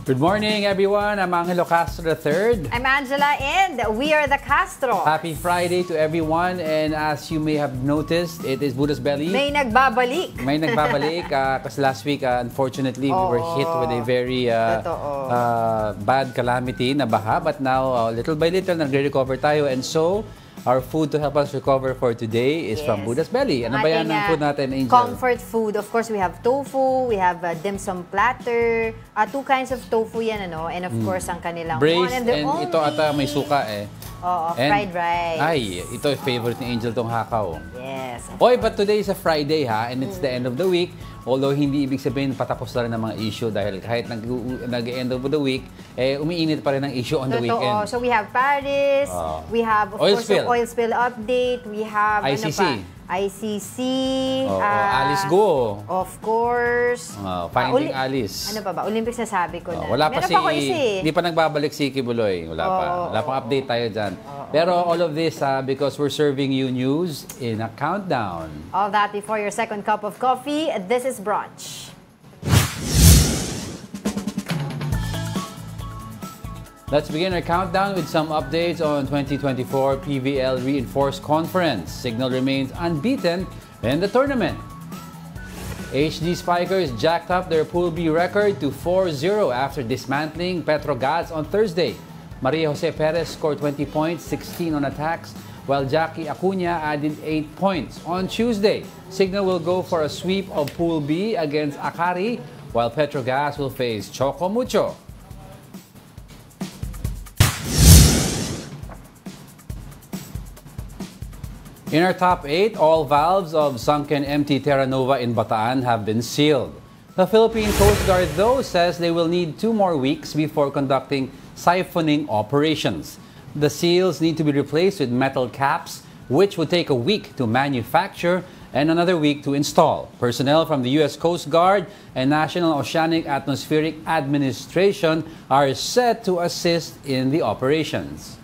Good morning, everyone. I'm Angelo Castro III. I'm Angela, and we are the Castro. Happy Friday to everyone. And as you may have noticed, it is Buddha's Belly. May nagbabalik. May nagbabalik. Kasi last week, unfortunately, we were hit with a very bad calamity na baha. But now, little by little, nagre-recover tayo. And so, our food to help us recover for today is from Buddha's Belly. Ano ba yan ang food natin, Angel? Comfort food. Of course, we have tofu, we have dim sum platter. Two kinds of tofu yan, ano? And of course, ang kanilang braised, and only. Ito ata may suka eh. Oo, fried rice. Ay, ito favorite ni Angel tong hakaw. Yes. Oy, but today is a Friday ha, and it's the end of the week. Although hindi ibig sabihin patapos na rin ng mga issue dahil kahit nag-end of the week, umiinit pa rin ang issue on the weekend. So we have Paris, we have of course the oil spill update, we have ICC. ICC, Alice Go. Of course. Finding Alice. Ano pa ba? Olympics na sabi ko na. Wala pa hindi pa nagbabalik si Kibuloy. Wala pa. Wala pang update tayo dyan. Pero all of this because we're serving you news in a countdown. All that before your second cup of coffee. This is Brunch. Let's begin our countdown with some updates on 2024 PVL Reinforced Conference. Signal remains unbeaten in the tournament. HD Spikers jacked up their Pool B record to 4-0 after dismantling Petrogas on Thursday. Maria Jose Perez scored 20 points, 16 on attacks, while Jackie Acuña added 8 points. On Tuesday, Signal will go for a sweep of Pool B against Akari, while Petrogas will face Choco Mucho. In our top 8, all valves of sunken empty Terra Nova in Bataan have been sealed. The Philippine Coast Guard, though, says they will need 2 more weeks before conducting siphoning operations. The seals need to be replaced with metal caps, which would take a week to manufacture and another week to install. Personnel from the U.S. Coast Guard and National Oceanic Atmospheric Administration are set to assist in the operations.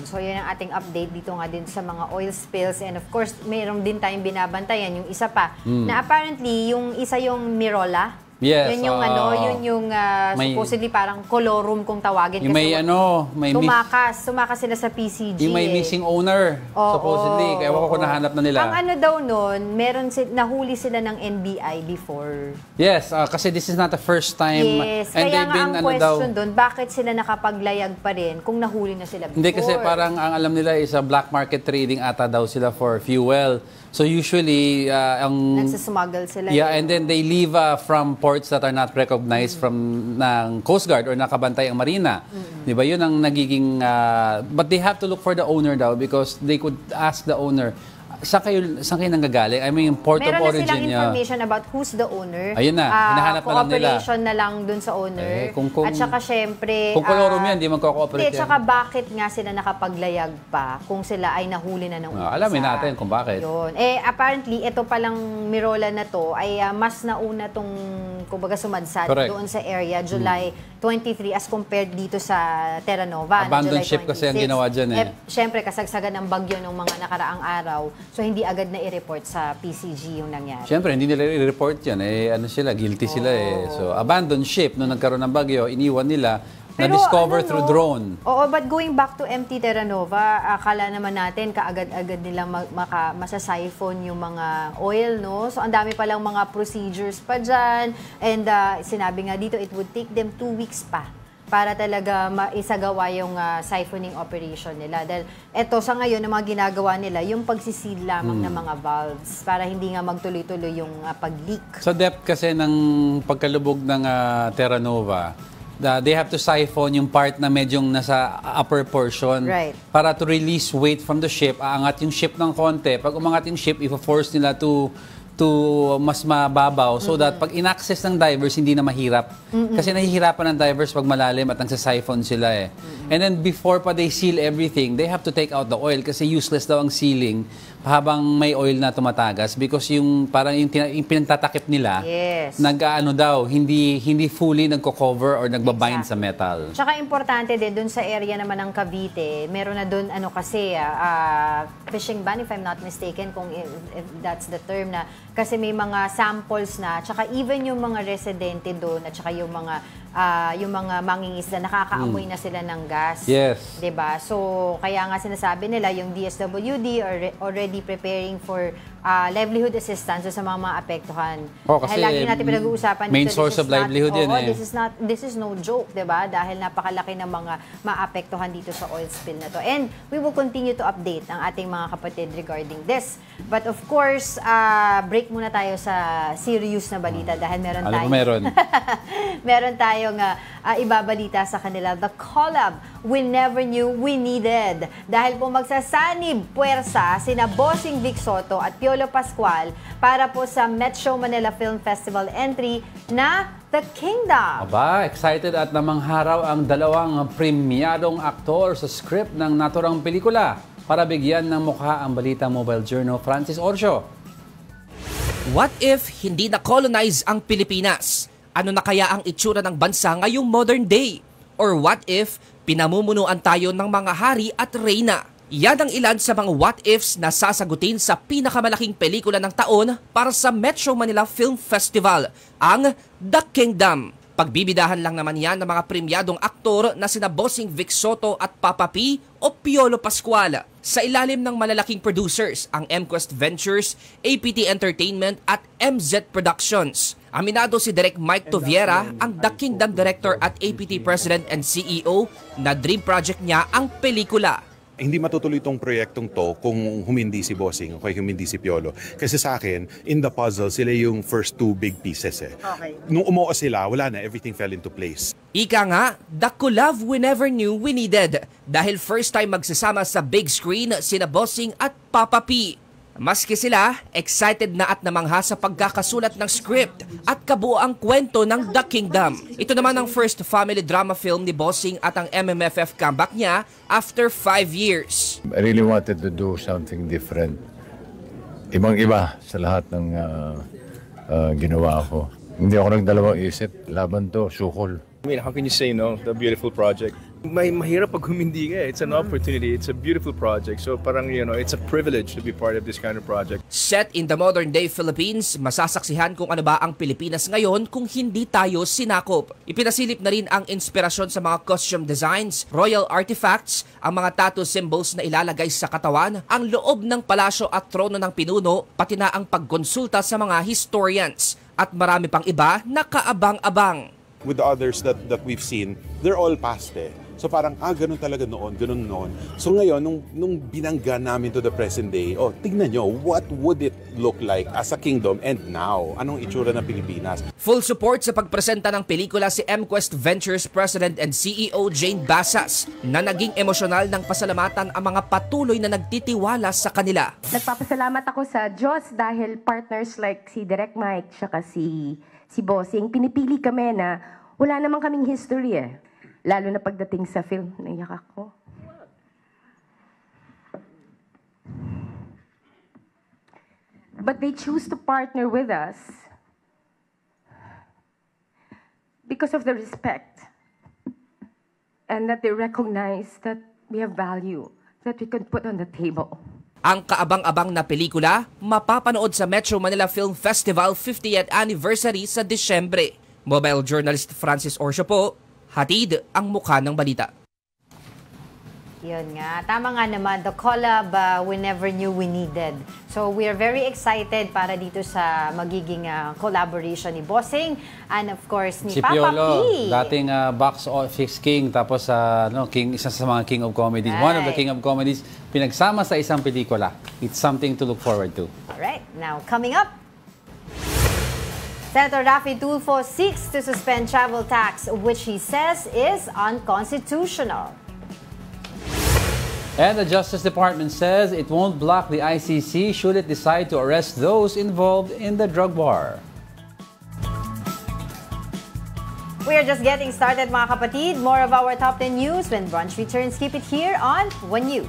So yan ang ating update dito nga din sa mga oil spills, and of course mayroon din tayong binabantayan yung isa pa na apparently yung isa yung Mirola. Yes. Yun yung yun yung supposedly parang colorum kung tawagin, yung kasi may tumakas sila sa PCG. Yung may missing owner supposedly. Kaya ko nahanap na nila. Ang ano daw noon, nahuli sila ng NBI before. Yes, kasi this is not the first time. Yes, and kaya nga ang question doon, bakit sila nakapaglayag pa rin kung nahuli na sila before? Hindi, kasi parang ang alam nila is black market trading ata daw sila for fuel. So usually, nagsasmuggle sila. Yeah, and then they leave from ports that are not recognized from ng Coast Guard or nakabantay ang marina. Di ba? Yun ang nagiging... but they have to look for the owner daw because they could ask the owner, saan kayo nanggagaling? I mean, port of origin niya. Meron na silang information about who's the owner. Ayun na, hinahanap na lang nila. Cooperation na lang dun sa owner. At saka syempre... Kung kolorum yan, di magko-cooperate yan. At saka bakit nga sila nakapaglayag pa kung sila ay nahuli na ng umpisa? Alamin natin kung bakit. Yun. Apparently, ito palang Mirola na to ay mas nauna tong, kumbaga, sumadsad doon sa area, July 23 as compared dito sa Terra Nova. Abandoned ship kasi ang ginawa dyan eh. Syempre, kasagsagan ng bagyo ng mga nakaraang araw. So, hindi agad na i-report sa PCG yung nangyari. Siyempre, hindi nila i-report yan. Guilty sila eh. So, abandoned ship, nung nagkaroon ng bagyo, iniwan nila, na-discover through drone. Oo, but going back to empty Terra Nova, akala naman natin kaagad-agad nila masasiphon yung mga oil, no? So, ang dami palang mga procedures pa dyan. And sinabi nga dito, it would take them 2 weeks pa para talaga maisagawa yung siphoning operation nila. Dahil eto sa ngayon, ang mga ginagawa nila, yung pagsiseal lamang ng mga valves para hindi nga magtuloy-tuloy yung pag-leak. Sa depth kasi ng pagkalubog ng Terra Nova, they have to siphon yung part na medyong nasa upper portion para to release weight from the ship. Aangat yung ship ng konti. Pag umangat yung ship, i-force nila to mas mababaw so that pag in-access ng divers, hindi na mahirap. Kasi nahihirapan ng divers pag malalim at nagsasiphon sila eh. And then before pa they seal everything, they have to take out the oil kasi useless daw ang sealing habang may oil na tumatagas because yung parang yung pinagtatakip nila nag-aano daw, hindi fully nagko-cover or nagbabind sa metal. Tsaka importante din dun sa area naman ng Cavite, meron na dun ano kasi fishing ban if I'm not mistaken kung if that's the term na kasi may mga samples na, tsaka even yung mga residente doon at tsaka yung mga mangingisda, nakakaamoy na sila ng gas. Yes. 'Di ba? So, kaya nga sinasabi nila yung DSWD are already preparing for livelihood assistance sa mga apektuhan. Kasi dahil lagi natin pinag-uusapan main dito, source of livelihood yun eh. This is no joke, 'di ba? Dahil napakalaki ng mga maapektuhan dito sa oil spill na to. And we will continue to update ang ating mga kapatid regarding this. But of course, break muna tayo sa serious na balita dahil meron tayong ibabalita sa kanila. The collab we never knew we needed. Dahil po magsasanib puwersa sina Bossing Vic Soto at Piolo Pascual para po sa Metro Manila Film Festival entry na The Kingdom. Aba, excited at namangharaw ang dalawang premyadong aktor sa script ng naturang pelikula para bigyan ng mukha ang Balita Mobile Journal, Francis Orcio. What if hindi na-colonize ang Pilipinas? Ano na kaya ang itsura ng bansa ngayong modern day? Or what if pinamumunuan tayo ng mga hari at reyna? Yan ang ilan sa mga what ifs na sasagutin sa pinakamalaking pelikula ng taon para sa Metro Manila Film Festival, ang The Kingdom. Pagbibidahan lang naman yan ng mga premyadong aktor na sina Bossing Vic Soto at Papa P o Piolo Pascual. Sa ilalim ng malalaking producers, ang MQuest Ventures, APT Entertainment at MZ Productions. Aminado si Direk Mike Toviera, ang The Kingdom Director at APT President and CEO, na dream project niya ang pelikula. Hindi matutuloy itong proyektong to kung humindi si Bossing o kung humindi si Piolo. Kasi sa akin, in the puzzle, sila yung first two big pieces eh. Okay. Nung umuo sila, wala na, everything fell into place. Ika nga, the collab we never knew we needed. Dahil first time magsasama sa big screen sina Bossing at Papa P. Maski sila, excited na at namangha sa pagkakasulat ng script at kabuoang kwento ng The Kingdom. Ito naman ang first family drama film ni Bossing at ang MMFF comeback niya after 5 years. I really wanted to do something different. Ibang-iba sa lahat ng ginawa ko. Hindi ako nagdalawang isip, laban to, sukol. I mean, how can you say no? The beautiful project. Mahirap pag humindi ka. It's an opportunity. It's a beautiful project. So parang, it's a privilege to be part of this kind of project. Set in the modern day Philippines, masasaksihan kung ano ba ang Pilipinas ngayon kung hindi tayo sinakop. Ipinasilip na rin ang inspirasyon sa mga costume designs, royal artifacts, ang mga tattoo symbols na ilalagay sa katawan, ang loob ng palasyo at trono ng pinuno, pati na ang pagkonsulta sa mga historians, at marami pang iba na kaabang-abang. With the others that we've seen, they're all past eh. So parang, ganun talaga noon, ganun noon. So ngayon, nung binangga namin to the present day, tignan nyo, what would it look like as a kingdom and now? Anong itsura ng Pilipinas? Full support sa pagpresenta ng pelikula si MQuest Ventures President and CEO Jane Basas, na naging emosyonal ng pasalamatan ang mga patuloy na nagtitiwala sa kanila. Nagpapasalamat ako sa Diyos dahil partners like si Direk Mike tsaka si Bossing, pinipili kami na wala namang kaming history eh. Lalo na pagdating sa film, naiyak ako. But they choose to partner with us because of the respect and that they recognize that we have value that we can put on the table. Ang kaabang-abang na pelikula, mapapanood sa Metro Manila Film Festival 50th Anniversary sa Disyembre. Mobile journalist Francis Orcio po, hatid ang mukha ng balita. Yun nga. Tama nga naman. The collab we never knew we needed. So we are very excited para dito sa magiging collaboration ni Bossing and of course ni si Papa Piolo, P. dating box office king, tapos isa sa mga king of comedies. Right. One of the king of comedies, pinagsama sa isang pelikula. It's something to look forward to. Alright. Now, coming up, Senator Raffy Tulfo seeks to suspend travel tax, which he says is unconstitutional. And the Justice Department says it won't block the ICC should it decide to arrest those involved in the drug war. We are just getting started, mga kapatid. More of our top 10 news when brunch returns. Keep it here on One News.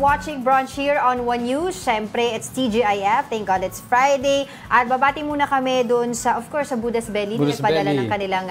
watching Brunch here on One News. Siyempre, it's TGIF. Thank God it's Friday. At babati muna kami doon sa, of course, sa Buddha's Belly. Buddha's Nagpadala Belly. ng kanilang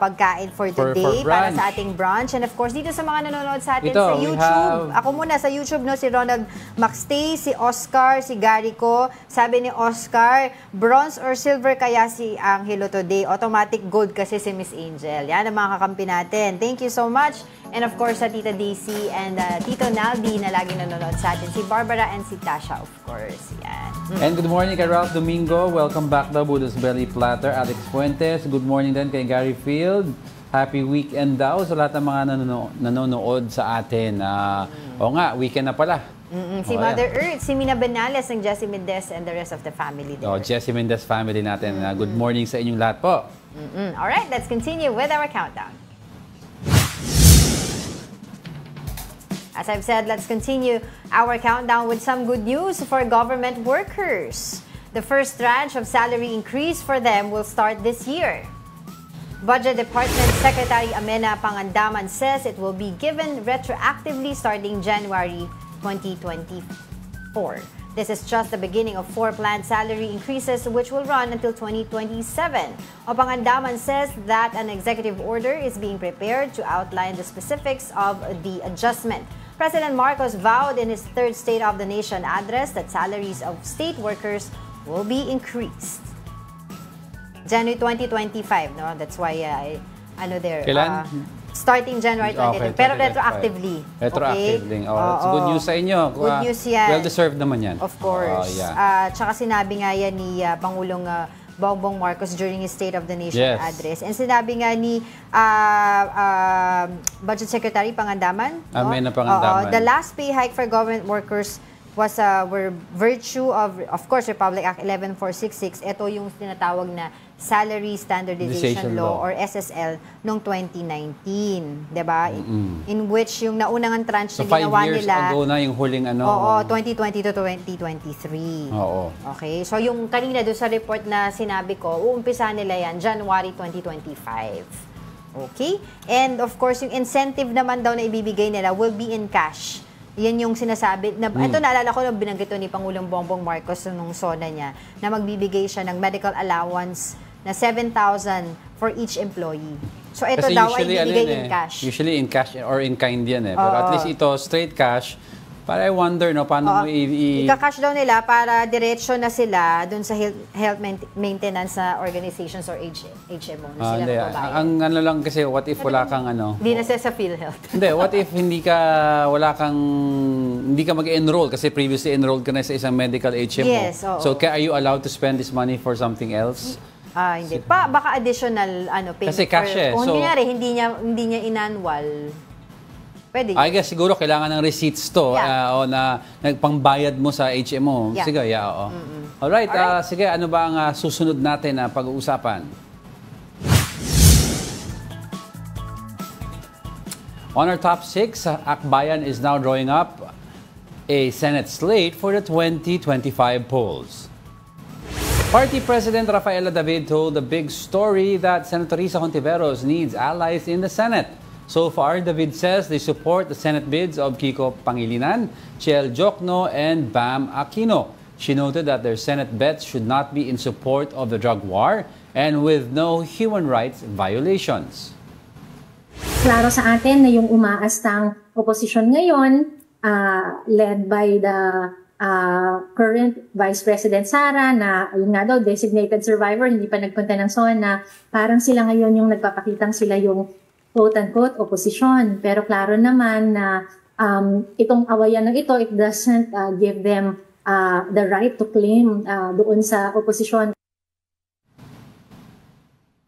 pagkain for today para sa ating brunch. And of course, dito sa mga nanonood sa atin sa YouTube. Ako muna sa YouTube, no, si Ronald Maxtay, si Oscar, si Garico. Sabi ni Oscar, bronze or silver kaya si Angelo today? Automatic gold kasi si Miss Angel. Yan ang mga kakampi natin. Thank you so much. And of course, sa Tita Daisy and Tito Naldi na laging nanonood sa atin. Si Barbara and si Tasha, of course. Yan. And good morning kay Ralph Domingo. Welcome back to Buddha's Belly Platter. Alex Fuentes. Good morning din kay Gary Field. Happy weekend daw sa lahat ng mga nanonood sa atin. O nga, weekend na pala. Si Mother Earth, si Mina Benales, ng Jessie Mendez and the rest of the family there. Jessie Mendez family natin. Good morning sa inyong lahat po. Alright, let's continue with our countdown. As I've said, let's continue our countdown with some good news for government workers. The first tranche of salary increase for them will start this year. Budget Department Secretary Amena Pangandaman says it will be given retroactively starting January 2024. This is just the beginning of 4 planned salary increases which will run until 2027. Pangandaman says that an executive order is being prepared to outline the specifics of the adjustment. President Marcos vowed in his third State of the Nation address that salaries of state workers will be increased. January 2025, no? That's why, Kailan? Starting January 2025. Pero retroactively. Retroactively. Okay? It's good news sa inyo. Good news yan. Well-deserved naman yan. Of course. Tsaka sinabi nga yan ni Pangulong Bongbong Marcos during his State of the Nation address. And sinabi nga ni Budget Secretary Pangandaman, Amena Pangandaman. The last pay hike for government workers was were virtue of course, Republic Act 11466. Ito yung tinatawag na Salary Standardization Law or SSL noong 2019, 'di ba? In which yung naunang tranche na ginawa nila 5 years ago na yung huling 2020 to 2023. Oo. Okay, so yung kanina doon sa report na sinabi ko, uumpisa nila yan January 2025. Okay? And of course, yung incentive naman daw na ibibigay nila will be in cash. Yan yung sinasabi. Ito naalala ko na binanggit ni Pangulong Bongbong Marcos nung SONA niya na magbibigay siya ng medical allowance na 7,000 for each employee. So ito kasi daw ay ibibigay in cash. Usually in cash or in kind yan eh. Pero at least ito, straight cash. Para I wonder, no, paano mo ika-cash daw nila para diretso na sila dun sa health maintenance na organizations or HMO na sila nagbabayad. Ang ano lang kasi, what if wala kang Hindi na sa PhilHealth. Hindi, what if hindi ka mag-enroll kasi previously enrolled ka na sa isang medical HMO. Yes, So, are you allowed to spend this money for something else? Hindi. Baka additional payment. Kasi cash Kung hindi niya inannual, pwede. I guess siguro kailangan ng receipts to o na nagpangbayad mo sa HMO. Yeah. Sige, oo. Alright, sige, ano ba ang susunod natin na pag-uusapan? On our top 6, Akbayan is now drawing up a Senate slate for the 2025 polls. Party President Rafaela David told the big story that Senator Risa Hontiveros needs allies in the Senate. So far, David says they support the Senate bids of Kiko Pangilinan, Chiel Jokno, and Bam Aquino. She noted that their Senate bets should not be in support of the drug war and with no human rights violations. Klaro sa atin na yung umaastang oposisyon ngayon, led by the current Vice President Sara, na yun nga daw, designated survivor, hindi pa nagpunta ng SONA, parang sila ngayon yung nagpapakitang sila yung quote-unquote opposition. Pero klaro naman na itong awayan ng ito, it doesn't give them the right to claim doon sa opposition.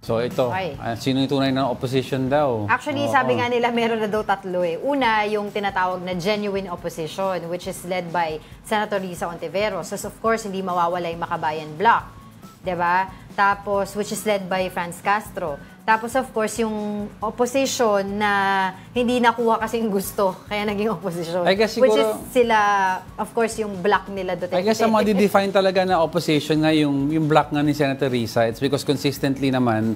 So ito, sino yung tunay na opposition daw? Actually, sabi nga nila meron na daw tatlo eh. Una, yung tinatawag na genuine opposition, which is led by Senator Risa Hontiveros. So of course, hindi mawawala yung Makabayan Bloc. Diba? Tapos, which is led by Franz Castro. Tapos of course, yung opposition na hindi nakuha kasing gusto, kaya naging opposition. I guess Which siguro, is sila, of course, yung block nila Duterte. I guess ang define talaga na opposition nga yung block nga ni Senator Risa. It's because consistently naman,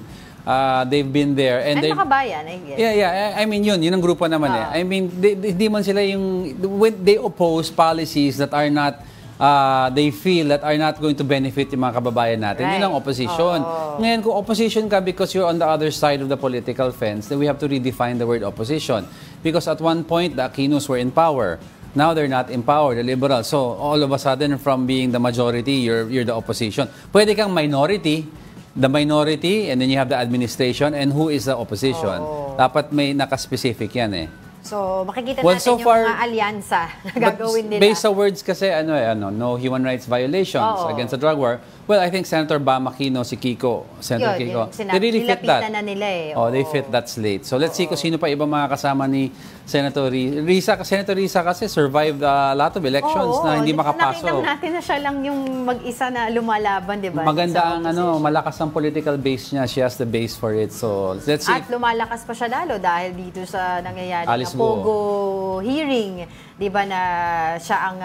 they've been there. And makabayan, I guess. Yeah. I mean, yun ang grupo naman eh. I mean, hindi man sila yung, when they oppose policies that are not, they feel that are not going to benefit yung mga kababayan natin. Right. Yun ang opposition. Ngayon, kung opposition ka because you're on the other side of the political fence, then we have to redefine the word opposition. Because at one point, the Aquinos were in power. Now they're not in power, the liberals. So all of a sudden, from being the majority, you're the opposition. Pwede kang minority, the minority, and then you have the administration, and who is the opposition. Dapat may nakaspecific yan eh. So, makikita natin yung mga alyansa na gagawin nila. Based sa words kasi, no human rights violations against the drug war. Well, I think Senator Bam Aquino, si Kiko, Senator Kiko, they really fit that. Na nila eh. They fit that slate. So, let's see kung sino pa ibang mga kasama ni Senator Risa. Senator Risa kasi survived a lot of elections na hindi makapasok. Nakita natin na siya lang yung mag-isa na lumalaban, di ba? Maganda ang malakas ang political base niya. She has the base for it. So, let's see. At lumalakas pa siya lalo dahil dito sa nangyayari na Pogo hearing, di ba na siya ang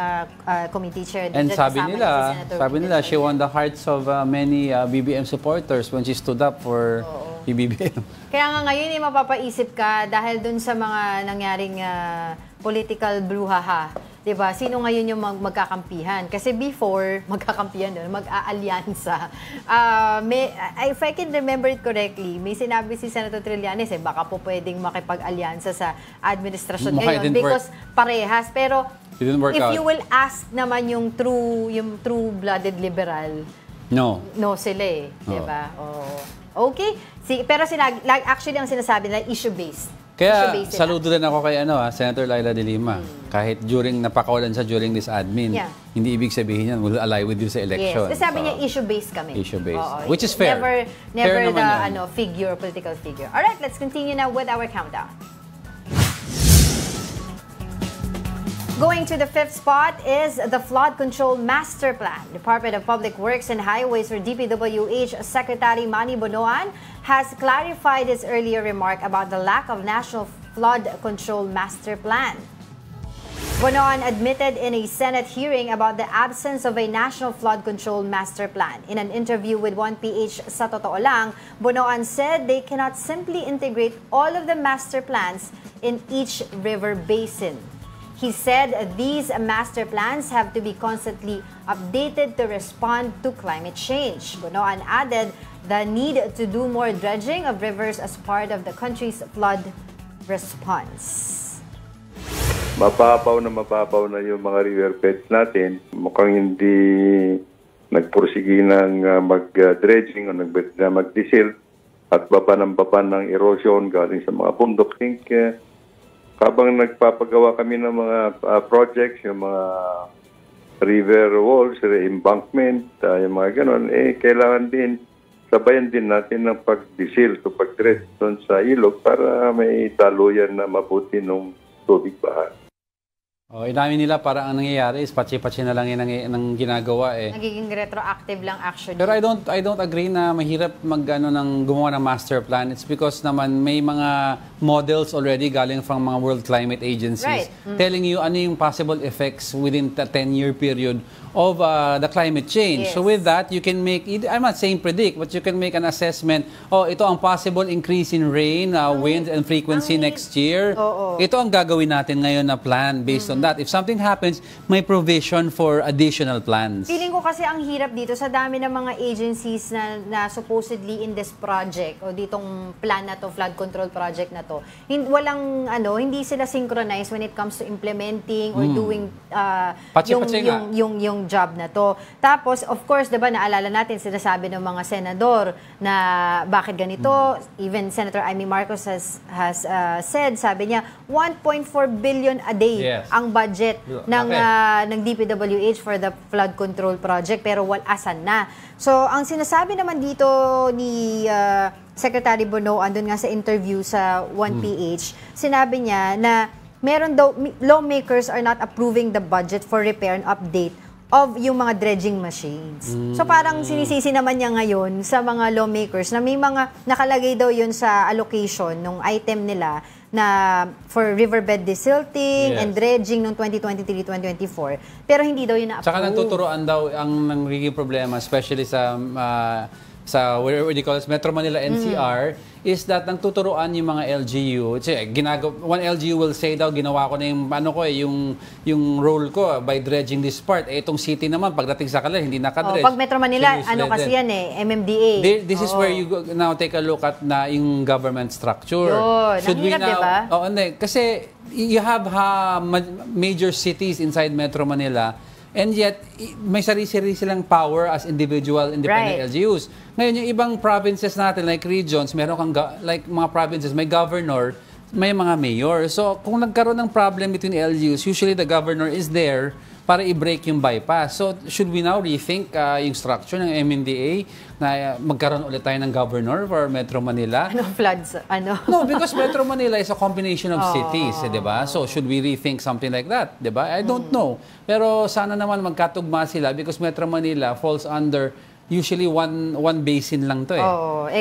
committee chair. And sabi nila, she won the hearts of many BBM supporters when she stood up for BBM. Kaya nga ngayon mapapaisip ka dahil dun sa mga nangyaring political brouhaha. Diba? Sino ngayon yung magkakampihan? Kasi before, magkakampihan doon, mag-aalyansa. If I can remember it correctly, may sinabi si Senator Trillanes, baka po pwedeng makipag-alyansa sa administrasyon ngayon because parehas. Pero if you will ask naman yung true-blooded liberal, no sila eh. Diba? Okay. Pero actually ang sinasabi nila, issue-based. Kaya saludo din ako kay Senator Laila de Lima. Kahit napakawalan siya during this admin, hindi ibig sabihin yan, will ally with you sa election. Yes. Sabi niya, issue-based kami. Issue-based. Which is fair. Never the figure, political figure. Alright, let's continue now with our countdown. Going to the fifth spot is the Flood Control Master Plan. Department of Public Works and Highways or DPWH Secretary Manny Bonoan has clarified his earlier remark about the lack of National Flood Control Master Plan. Bonoan admitted in a Senate hearing about the absence of a National Flood Control Master Plan. In an interview with 1PH sa Totoo Lang, Bonoan said they cannot simply integrate all of the master plans in each river basin. He said these master plans have to be constantly updated to respond to climate change. Bonoan added the need to do more dredging of rivers as part of the country's flood response. Mababaw na yung mga river beds natin. Mukhang hindi nagpursige ng mag-dredging o mag-desil at baba ng erosion galing sa mga bundok. I think habang nagpapagawa kami ng mga projects, yung mga river walls, embankment, yung mga ganon, kailangan din, sabayan din natin ng pag-desil o pag-dredge doon sa ilog para may daluyan na mabuti ng tubig baha. Inami nila para ang nangyayari is patsi-patsi na lang yung ginagawa eh. Nagiging retroactive lang actually. Pero I don't agree na mahirap gumawa ng master plan. It's because naman may mga models already galing from mga world climate agencies telling you ano yung possible effects within the 10-year period of the climate change. So with that, you can make, I'm not saying predict, but you can make an assessment, ito ang possible increase in rain, wind, and frequency next year. Ito ang gagawin natin ngayon na plan based on that. If something happens, may provision for additional plans. Feeling ko kasi ang hirap dito sa dami ng mga agencies na supposedly in this project o ditong plan na to, flood control project na to. Hindi sila synchronized when it comes to implementing or doing yung job na to. Tapos, of course, diba, naalala natin, sinasabi ng mga senador na bakit ganito. Even Senator Amy Marcos has said, sabi niya, 1.4 billion a day ang budget ng DPWH for the flood control project, pero asan na. So, ang sinasabi naman dito ni Secretary Bonoan, andun nga sa interview sa 1PH, sinabi niya na meron daw, lawmakers are not approving the budget for repair and update of yung mga dredging machines. So parang sinisisi naman niya ngayon sa mga lawmakers na may mga nakalagay daw yun sa allocation ng item nila na for riverbed desilting and dredging noong 2023-2024. Pero hindi daw yun na-approve. Tsaka nagtuturoan daw ang nagiging problema, especially sa where do you call it, Metro Manila NCR, is that nagtuturoan yung mga LGU. One LGU will say daw, ginawa ko na yung role ko by dredging this part. Itong city naman, pagdating sa kanila, hindi nakadredge. Pag Metro Manila, kasi yan MMDA. This is where you now take a look at yung government structure. Should we now, diba? Kasi you have major cities inside Metro Manila, and yet, may sarili-sarili silang power as individual independent LGUs. Ngayon, yung ibang provinces natin, like regions, meron kang, like mga provinces, may governor, may mga mayor. So, kung nagkaroon ng problem between LGUs, usually the governor is there para i-break yung bypass. So, should we now rethink yung structure ng MMDA na magkaroon ulit tayo ng governor for Metro Manila? Floods? No, because Metro Manila is a combination of cities, di ba? So, should we rethink something like that? Di ba? I don't know. Pero sana naman magkatugma sila because Metro Manila falls under usually one basin lang to eh.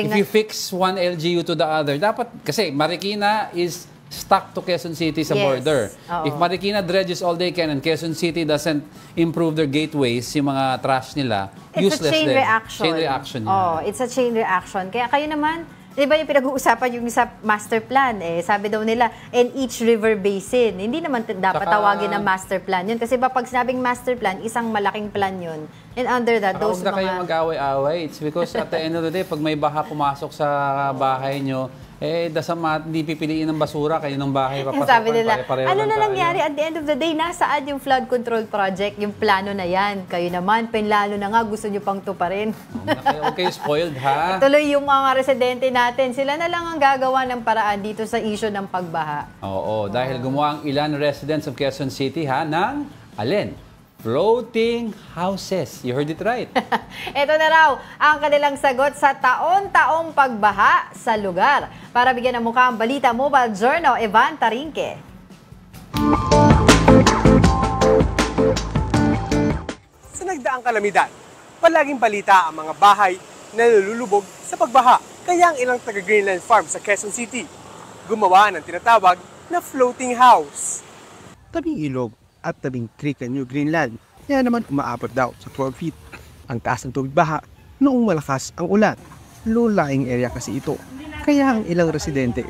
If you fix one LGU to the other, dapat, kasi Marikina is stuck to Quezon City sa border. If Marikina dredges all they can and Quezon City doesn't improve their gateways, yung mga trash nila, it's useless a chain reaction. Chain reaction. It's a chain reaction. Kaya kayo naman, di ba yung pinag-uusapan yung sa master plan, sabi daw nila, and each river basin. Hindi naman dapat tawagin na master plan yun. Kasi ba pag sinabing master plan, isang malaking plan yun. And under that, those mga... Huwag na kayo mag-away-away. It's because at the end of the day, pag may baha pumasok sa bahay nyo, hindi pipiliin ng basura kayo ng bahay papasukan. Sabi nila, ano na nangyari at the end of the day, nasaan yung flood control project, yung plano na yan? Kayo naman, penlalo na nga, gusto nyo pang tuparin. Okay, spoiled ha? Tuloy yung mga residente natin, sila na lang ang gagawa ng paraan dito sa issue ng pagbaha. Oo, dahil gumawa ang ilan residents of Quezon City ng alin? Floating houses. You heard it right. Ito na raw ang kanilang sagot sa taon-taong pagbaha sa lugar. Para bigyan ng mukha ang Balita Mobile Journal, Evan Tarinque. Sa nagdaang kalamidad, palaging balita ang mga bahay na nalulubog sa pagbaha. Kaya ang ilang taga-Greenland Farm sa Quezon City gumawa ng tinatawag na floating house. Tabing ilog at tabing creek ang New Greenland. Kaya naman umaabot daw sa 12 feet. Ang taas ng tubig baha noong malakas ang ulan. Low-lying area kasi ito. Kaya ang ilang residente,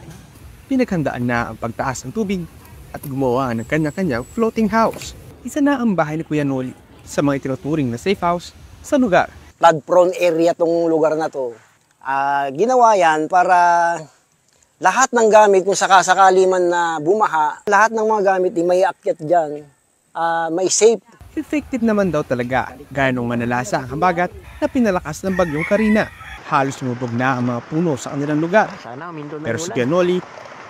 pinaghandaan na ang pagtaas ng tubig at gumawa ng kanya-kanyang floating house. Isa na ang bahay ni Kuya Noli sa mga itinuturing na safe house sa lugar. Flood-prone area tong lugar na to. Ginawa yan para lahat ng gamit, kung sakasakali man na bumaha, lahat ng mga gamit may akyat dyan. May safe. Effective naman daw talaga, gaya nung manalasa ang habagat na pinalakas ng bagyong Karina. Halos lumubog na ang mga puno sa kanilang lugar. Pero si Gianoli,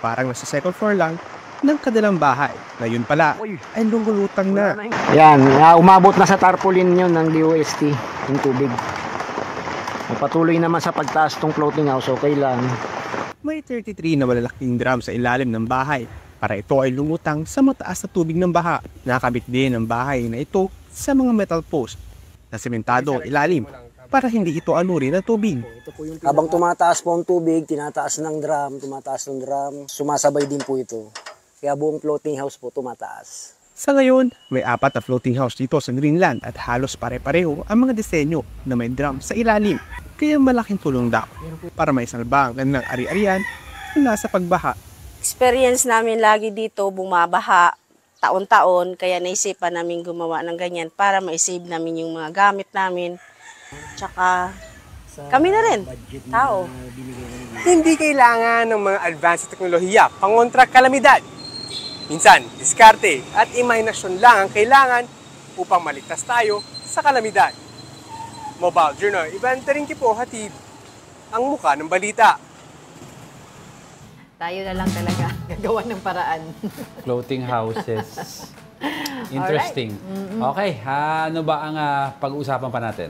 parang nasa second floor lang ng kanilang bahay. Na yun pala, ay lungulutang na. Yan, umabot na sa tarpaulin yun ng DOST, yung tubig. Patuloy naman sa pagtaas tong floating house, okay lang. May 33 na malalaking drum sa ilalim ng bahay. Para ito ay lumutang sa mataas na tubig ng baha. Nakabit din ang bahay na ito sa mga metal post na sementado ang ilalim para hindi ito anurin ng tubig. Habang tumataas po ang tubig, tinataas ng drum, sumasabay din po ito. Kaya buong floating house po tumataas. Sa ngayon, may 4 na floating house dito sa Greenland at halos pare-pareho ang mga disenyo na may drum sa ilalim. Kaya malaking tulong daw para maisalba ang ng ari-arian na nasa pagbaha. Experience namin lagi dito, bumabaha taon-taon, kaya naisipan namin gumawa ng ganyan para ma-save namin yung mga gamit namin. Tsaka kami na rin, tao. Hindi kailangan ng mga advanced teknolohiya pangontra kalamidad. Minsan, diskarte at imahinasyon lang ang kailangan upang maligtas tayo sa kalamidad. Mobile Journal, Evan Tarinque po, hatid ang muka ng balita. Tayo na lang talaga gagawa ng paraan. Floating houses. Interesting. Okay, ano ba ang pag-uusapan pa natin?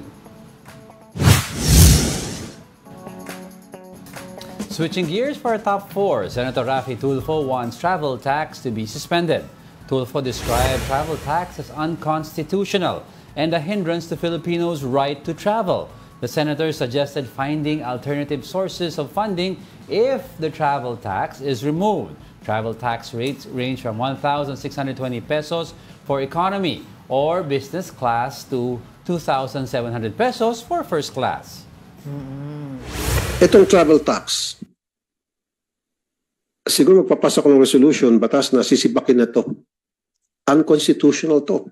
Switching gears for our top 4, Senator Raffy Tulfo wants travel tax to be suspended. Tulfo described travel tax as unconstitutional and a hindrance to Filipinos' right to travel. The senator suggested finding alternative sources of funding if the travel tax is removed. Travel tax rates range from 1,620 pesos for economy or business class to 2,700 pesos for first class. Itong travel tax, siguro magpapasa ko ng resolution, batas na sisibakin na to. Unconstitutional to.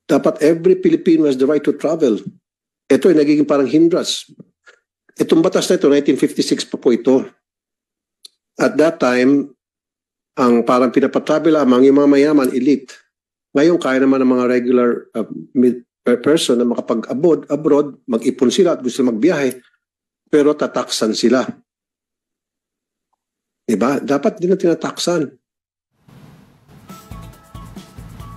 Dapat every Filipino has the right to travel. Ito ay nagiging parang hindrance. Itong batas na ito, 1956 pa po ito. At that time, ang parang pinapatravel lamang yung mga mayaman, elite. Ngayon, kaya naman ng mga regular person na makapag-abroad, mag-ipon sila at gusto magbiyahe, pero tataksan sila. Diba? Dapat din na tinataksan.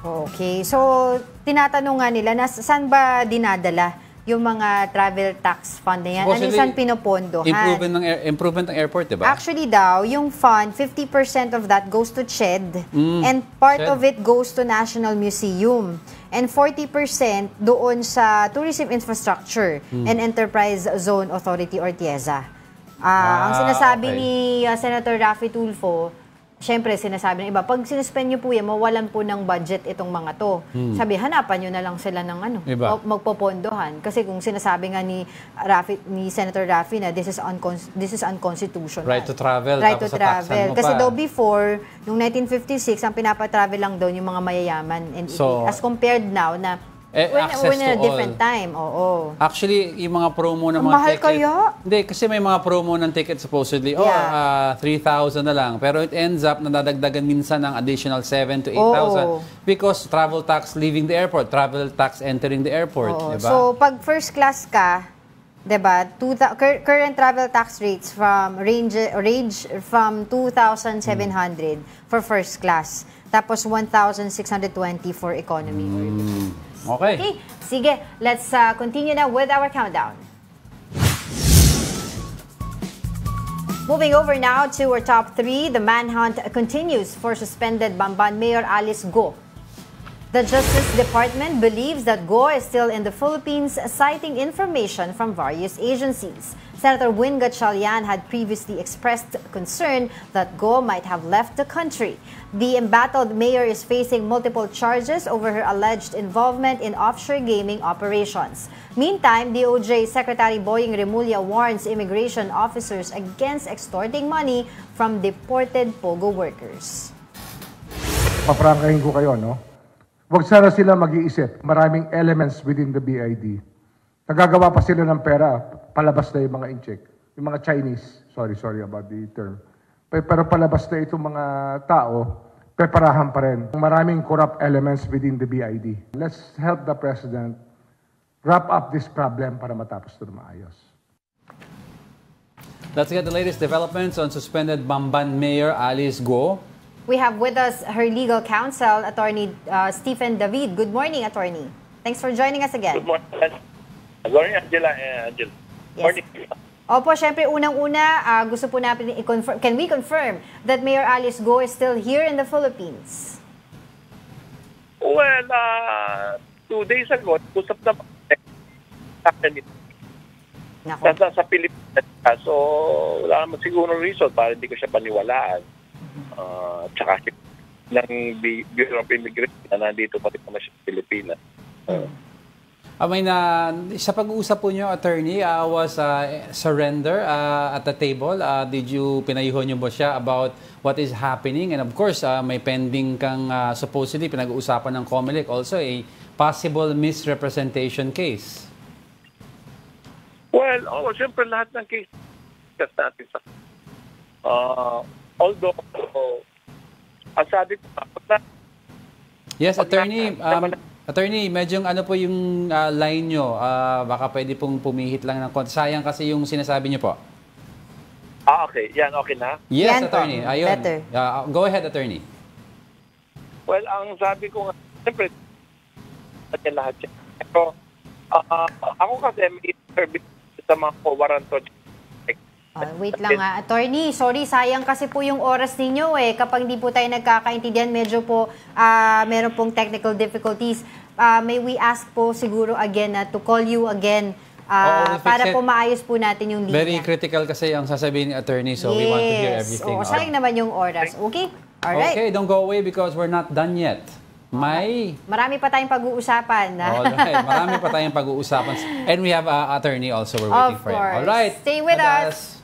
Okay. So, tinatanong nga nila, saan ba dinadala yung mga travel tax fund na yan? Ano saan pinopondo? Improvement ng airport, diba? Actually daw, yung fund, 50% of that goes to CHED and part of it goes to National Museum. And 40% doon sa Tourism Infrastructure and Enterprise Zone Authority or TIEZA. Ang sinasabi ni Senator Raffy Tulfo, syempre sinasabi ng iba, pag sinuspend nyo po yan, mawalan po ng budget itong mga to. Sabi, hanapan nyo na lang sila ng magpopondohan. Kasi kung sinasabi nga ni Senator Raffy na this is unconstitutional. Right to travel. Right to travel. Kasi daw before, noong 1956, ang pinapatravel lang daw yung mga mayayaman. And as compared now na when in a different time, Actually, yung mga promo ng mga mahal ticket. Kaya? Hindi, kasi may mga promo ng ticket supposedly, 3,000 na lang. Pero it ends up na nadagdagan minsan ng additional 7,000 to 8,000 because travel tax leaving the airport, travel tax entering the airport. Diba? So, pag first class ka, diba, current travel tax rates range from 2,700 for first class. Tapos 1,620 for economy or business. Okay. Sige, let's continue now with our countdown. Moving over now to our top 3, the manhunt continues for suspended Bamban Mayor Alice Go. The Justice Department believes that Go is still in the Philippines, citing information from various agencies. Senator Win Gatchalian had previously expressed concern that Go might have left the country. The embattled mayor is facing multiple charges over her alleged involvement in offshore gaming operations. Meantime, DOJ Secretary Boying Remulla warns immigration officers against extorting money from deported POGO workers. Paprangkahin ko kayo, no? Huwag sana sila mag-iisip. Maraming elements within the BID. Nagagawa pa sila ng pera, palabas na yung mga incheck. Yung mga Chinese, sorry about the term. Pero palabas na itong mga tao, preparahan pa rin. Maraming corrupt elements within the BID. Let's help the President wrap up this problem para matapos ito na maayos. Let's get the latest developments on suspended Bamban Mayor Alice Go. We have with us her legal counsel, Attorney Stephen David. Good morning, Attorney. Thanks for joining us again. Good morning. Good morning, Angela. Angel. Yes. Morning. Opo, syempre, unang-una, gusto po natin i-confirm. Can we confirm that Mayor Alice Go is still here in the Philippines? Well, 2 days ago, usap na sa Pilipinas. So, wala naman siguro reason para hindi ko siya paniwalaan. Tsaka ng Bureau of Immigration na nandito pati naman siya sa Pilipinas. Sa pag-uusap po nyo, Attorney, was surrender at the table. Did you pinayuhan nyo ba siya about what is happening? And of course, may pending kang supposedly pinag-uusapan ng COMELEC also a possible misrepresentation case. Well, siyempre lahat ng case natin sa although ang sabi ko yes, Attorney, Attorney, medyo ano po yung line nyo? Baka pwede pong pumihit lang ng konti. Sayang kasi yung sinasabi nyo po. Okay. Yan, okay na? Yes, yan, Attorney. Ayun. Better. Go ahead, Attorney. Well, ang sabi ko nga, siyempre, lahat yan. Pero, ako kasi may service sa mga warrant to. Wait lang Attorney. Sorry, sayang kasi po yung oras ninyo eh. Kapag hindi po tayo nagkakaintindihan, medyo po meron pong technical difficulties. may we ask po siguro again na to call you again para po maayos po natin yung linya. Very critical kasi ang sasabihin ni attorney, so we want to hear everything. Sayang naman yung oras. Okay? Alright. Okay, don't go away because we're not done yet. Marami pa tayong pag-uusapan. Alright, marami pa tayong pag-uusapan. And we have attorney also, we're waiting for him. Alright. Stay with us.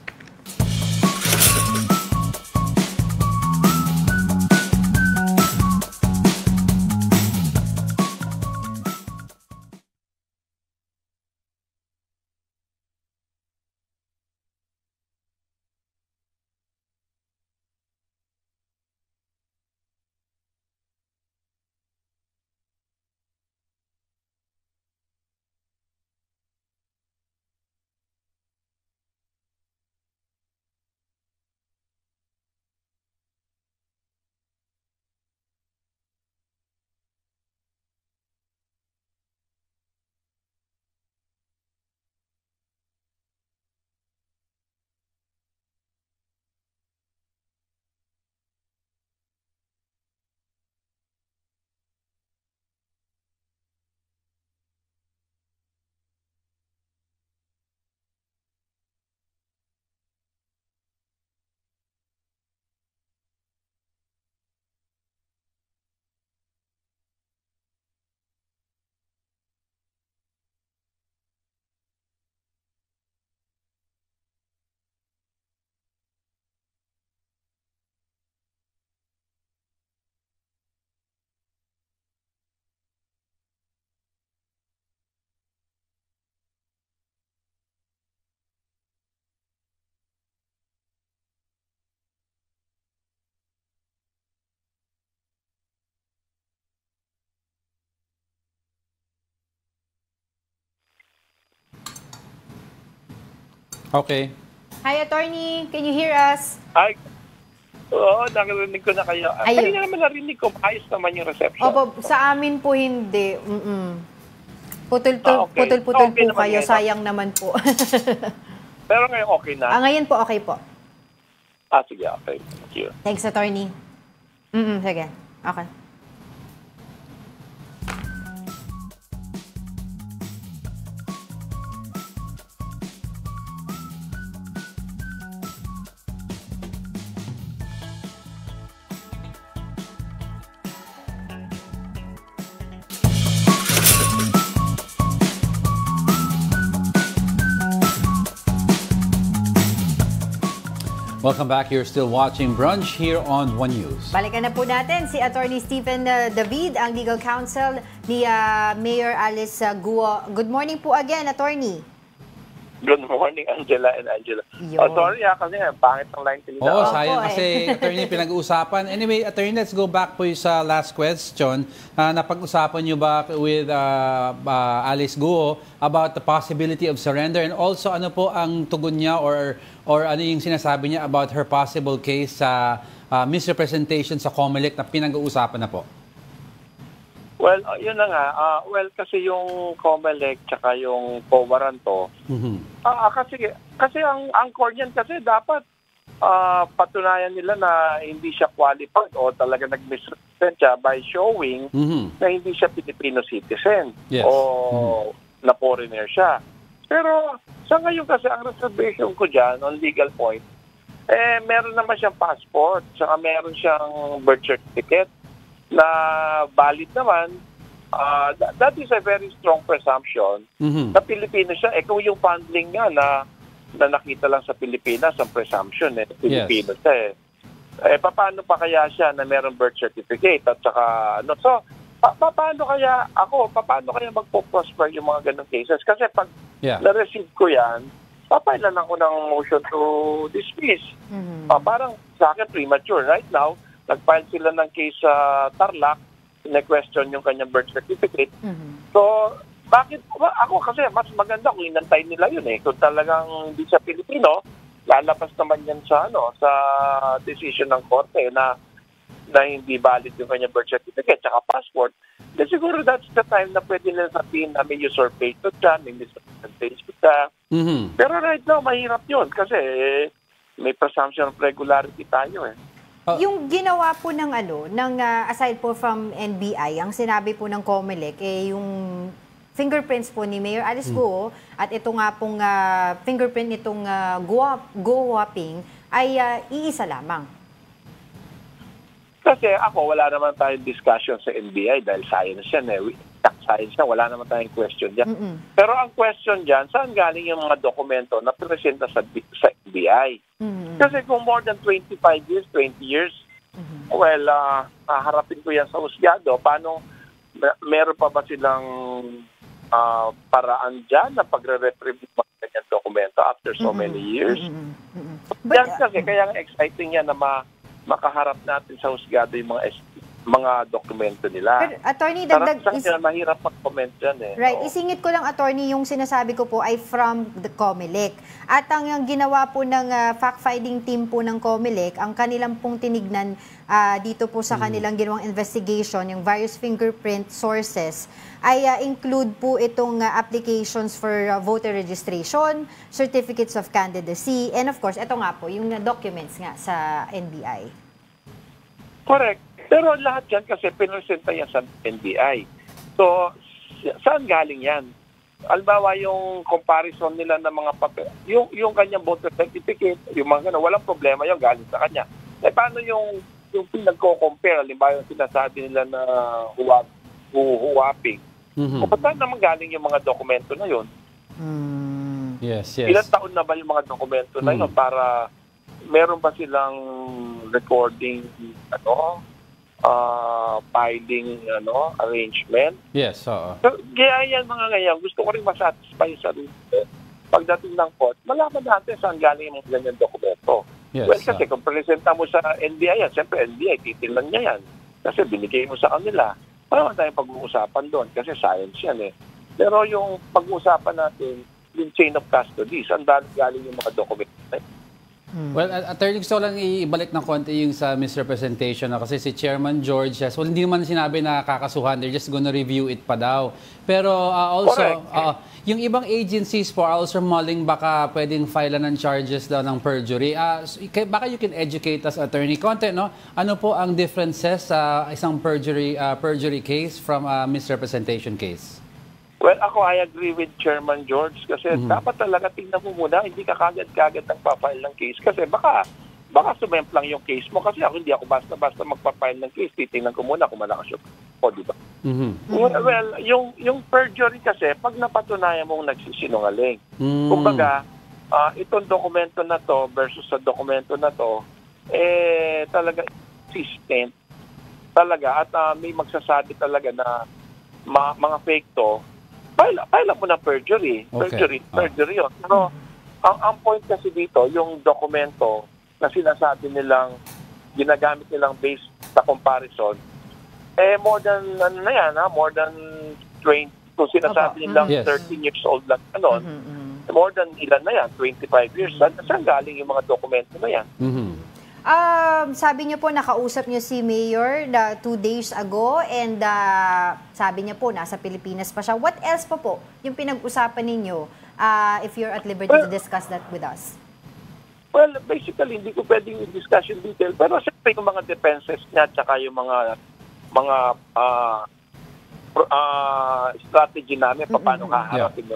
Okay. Hi, attorney. Can you hear us? Ay, oo, narinig ko na kayo. Ayun. Kanina naman narinig ko, ayos naman yung reception. Opo, sa amin po hindi. Putol-putol Okay po naman kayo. ngayon. Sayang naman po. Pero ngayon okay na. Ngayon po, okay po. Sige, okay. Thank you. Thanks, attorney. Sige. Okay. Welcome back. You're still watching Brunch here on One News. Balikan na po natin si Attorney Stephen David, ang legal counsel ni Mayor Alice Guo. Good morning po again, Attorney. Good morning, Angela and Angela. Sorry kasi pangit ang line kanina. Oo, sayang kasi attorney pinag-uusapan. Anyway, attorney, let's go back po sa last question. Napag-usapan niyo ba with Alice Guo about the possibility of surrender, and also ano po ang tugon niya or ano yung sinasabi niya about her possible case sa misrepresentation sa COMELEC na pinag-uusapan na po? Well, yun na nga. Kasi yung COMELEC tsaka yung POWARANTO, kasi ang core niyan kasi dapat patunayan nila na hindi siya qualified o talaga nag-misrepresent siya by showing na hindi siya Filipino citizen o na foreigner siya. Pero sa ngayon kasi ang reservation ko dyan on legal point, meron naman siyang passport, saka meron siyang birth certificate na valid naman. That is a very strong presumption na Pilipino siya. Kung yung funding niya na nakita lang sa Pilipinas, ang presumption Pilipino siya paano pa kaya siya na meron birth certificate at saka ano? So, paano kaya magpo-prosper yung mga ganong cases? Kasi pag na-receive ko yan, papailan ako ng motion to dismiss. Parang sa akin premature. Right now, nag-file sila ng case sa Tarlac, na-question yung kanyang birth certificate. So, bakit? Ako kasi mas maganda kung inantay nila yun Kung talagang hindi siya Pilipino, lalabas naman yan sa decision ng korte na hindi valid yung kanyang birth certificate tsaka passport. Then siguro that's the time na pwede nila sabihin na may usurpated siya, may misrepresentation siya. Pero right now, mahirap yun kasi may presumption of regularity tayo Yung ginawa po ng aside po from NBI, ang sinabi po ng COMELEC yung fingerprints po ni Mayor Alice Guo at ito nga pong fingerprint nitong Go Huaping ay iisa lamang. Kasi ako, wala naman tayong discussion sa NBI dahil science yan science na, wala naman tayong question dyan. Pero ang question dyan, saan galing yung mga dokumento na presenta sa NBI? Kasi kung more than 25 years, 20 years, well, harapin ko yan sa husgado. Paano, meron pa ba silang paraan dyan na pagre-reprint mga ganyan dokumento after so many years? Yan kasi, kaya exciting yan na makaharap natin sa husgado yung mga dokumento nila. Pero, Attorney, mahirap mag-comment dyan Right. Isingit ko lang, Attorney, yung sinasabi ko po ay from the COMELEC. At ang ginawa po ng fact-finding team po ng COMELEC, ang kanilang pong tinignan dito po sa kanilang ginawang investigation, yung various fingerprint sources, ay include po itong applications for voter registration, certificates of candidacy, and of course, ito nga po, yung documents nga sa NBI. Correct. Pero lahat yan kasi pinresenta yan sa NBI. So, saan galing yan? Albawa yung comparison nila ng mga papel, yung kanyang voter certificate, yung mga gano'n, walang problema yung galing sa kanya. Paano yung pinagko-compare, halimbawa yung sinasabi nila na huwaping? O saan naman galing yung mga dokumento na yun? Yes. Ilang taon na ba yung mga dokumento na yun para meron ba silang recording, filing arrangement. Yes, oo. So, kaya yan mga ngayon, gusto ko rin masatisfy sa pagdating ng court, malaman natin saan galing yung mga ganyan dokumento. Yes, well, kasi kung presenta mo sa NBI yan, siyempre NBI, titignan niya yan. Kasi binigay mo sa kanila. Wala tayong pag-uusapan doon kasi science yan Pero yung pag-uusapan natin, yung chain of custody, saan galing yung mga dokumento na yun. Well, Attorney, gusto ko lang ibalik ng konti yung sa misrepresentation kasi si Chairman George, hindi naman sinabi na kakasuhan, they're just gonna review it pa daw. Pero also, yung ibang agencies po are also mulling baka pwedeng file ng charges daw ng perjury. Baka you can educate us, Attorney, konti, no? Ano po ang differences sa isang perjury case from a misrepresentation case? Well, ako, I agree with Chairman George kasi dapat talaga tingnan mo muna, hindi ka kagad-kagad nagpa-file ng case kasi baka sumemplang yung case mo kasi hindi ako basta-basta magpa-file ng case, titingnan ko muna kung malakas yung di ba? Well, yung perjury kasi, pag napatunayan mong nagsisinungaling, kumbaga, itong dokumento na to versus sa dokumento na to, talaga consistent talaga at may magsasabi talaga na mga fake to, file mo na perjury. Perjury yun. Pero, ang point kasi dito, yung dokumento na sinasabi nilang, ginagamit nilang based sa comparison, more than, more than 20, kung sinasabi nilang 13 years old lang, more than ilan na yan, 25 years. Saan galing yung mga dokumento na yan? Sabi niyo po, nakausap niyo si Mayor 2 days ago and sabi niya po, nasa Pilipinas pa siya. What else po yung pinag-usapan ninyo if you're at liberty to discuss that with us? Well, basically, hindi ko pwedeng i-discuss yung detail. Pero siyempre yung mga defenses niya at saka yung mga strategy namin paano haharapin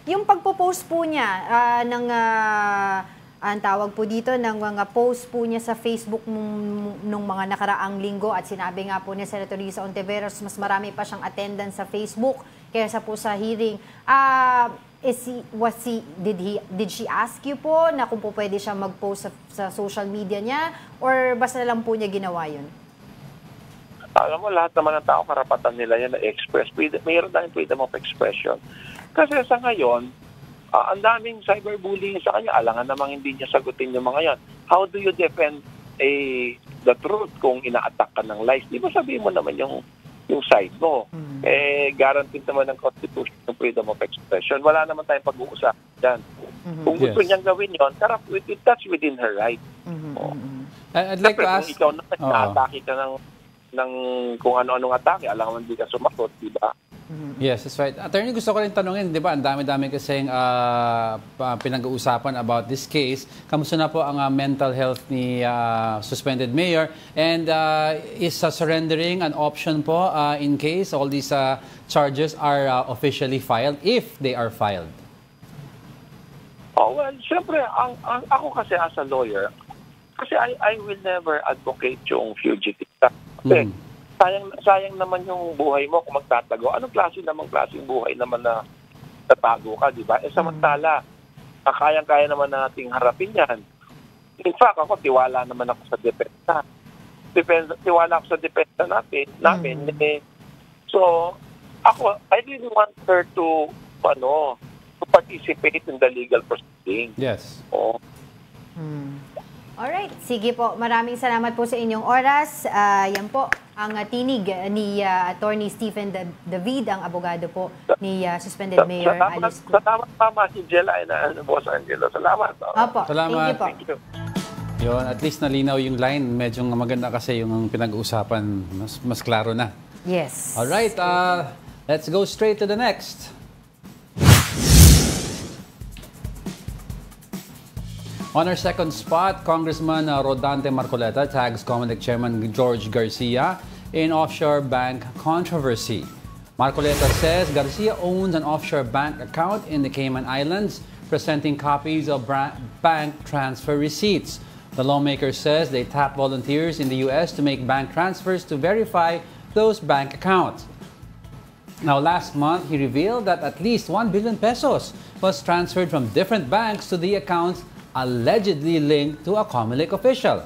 yung pagpo-post po niya ng ang tawag po dito ng mga post po niya sa Facebook nung mga nakaraang linggo at sinabi nga po ni Senator Risa Ontiveros mas marami pa siyang attendance sa Facebook kaysa po sa hearing. Did she ask you po na kung po pwede siya mag-post sa social media niya or basta lang po niya ginawa yun? Alam mo, lahat naman ng tao karapatan nila yan na express. Mayroon tayong freedom of expression. Kasi sa ngayon, ang daming cyberbullying sa kanya. Alangan namang hindi niya sagutin yung mga yan. How do you defend the truth kung ina-attack ka ng lies? Di ba sabihin mo naman yung side mo? Guaranteed naman ng Constitution ng freedom of expression. Wala naman tayong pag-uusap dyan. Kung gusto niyang gawin yun, that's within her right. I'd like to ask... Kung ikaw naman, na-atake ka ng kung ano-anong atake, alangan hindi ka sumakot, di ba? Yes, that's right. Attorney, gusto ko rin tanungin, di ba, ang dami-dami kasing pinag-uusapan about this case. Kamusta na po ang mental health ni suspended mayor? And is surrendering an option po in case all these charges are officially filed, if they are filed? Oh, well, syempre, ako kasi as a lawyer, kasi I will never advocate yung fugitive. Kasi sayang naman yung buhay mo kung magtatago. Anong klaseng buhay naman na tatago ka, di ba? Samantala, kayang-kaya naman nating harapin yan. In fact, ako, tiwala naman ako sa depensa. Tiwala ako sa depensa namin. So, ako, I didn't want her to participate in the legal proceeding. Yes. Alright, sige po. Maraming salamat po sa inyong oras. Yan po ang tinig ni Attorney Stephen David, ang abogado po ni suspended Mayor Alice Go. Salamat pa, si Jella na Boss Angelo. Salamat. Opo, salamat. thank you po. Yun, at least nalinaw yung line. Medyo maganda kasi yung pinag-uusapan. Mas klaro na. Yes. Alright, let's go straight to the next. On our second spot, Congressman Rodante Marcoleta tags Comelec Chairman George Garcia in offshore bank controversy. Marcoleta says Garcia owns an offshore bank account in the Cayman Islands, presenting copies of bank transfer receipts. The lawmaker says they tap volunteers in the U.S. to make bank transfers to verify those bank accounts. Now, last month, he revealed that at least 1 billion pesos was transferred from different banks to the accounts allegedly linked to a Comelec official.